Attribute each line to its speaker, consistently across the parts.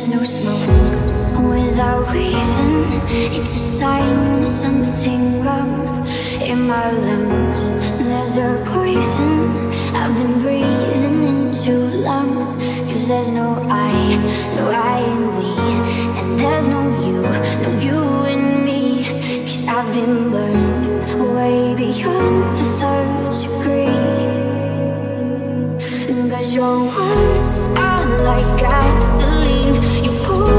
Speaker 1: there's no smoke without reason. It's a sign of something wrong in my lungs. There's a poison I've been breathing in too long. Cause there's no I in we. And there's no you in me. Cause I've been burned way beyond the third degree. Cause your words are like gasoline you pour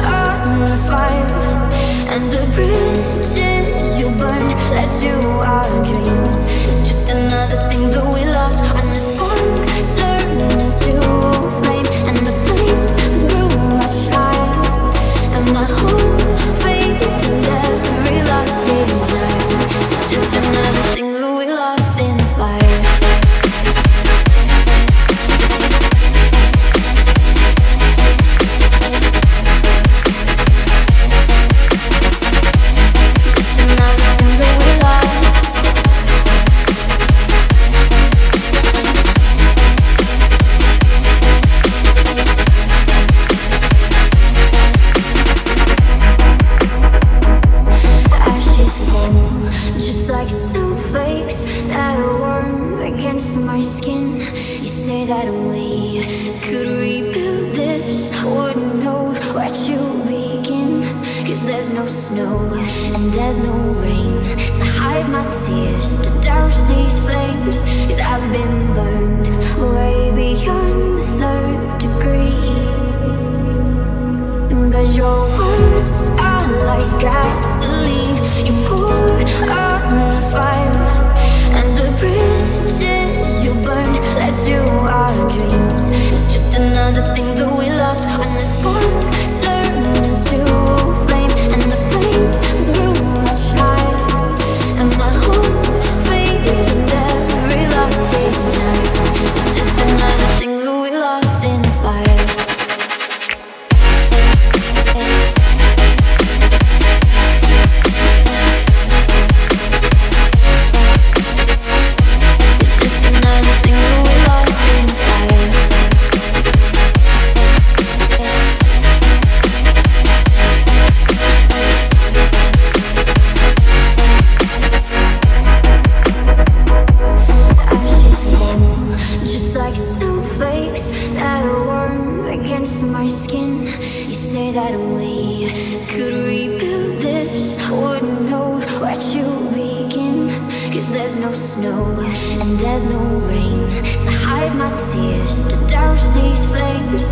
Speaker 1: on the fire. And the bridges you burn led to our dreams. It's just another thing that we lost when the spark turned into flame. And the flames grew much higher. And my whole faith in every lost desire. It's just another thing that we lost in the fire. My skin, you say that we could rebuild this. Wouldn't know where to begin. Cause there's no snow and there's no rain to hide my tears, to douse these flames. Cause I've been burned way beyond the third degree. Cause your words are like gasoline you pour on the fire. And the bridges you burn led to our dreams. It's just another thing that we lost when the spark turned into flame. And the flames grew much higher. And my whole faith in every lost desire. It's just another thing that we lost in the fire. My skin, you say that we could rebuild this. Wouldn't know where to begin. Cause there's no snow and there's no rain to hide my tears, to douse these flames.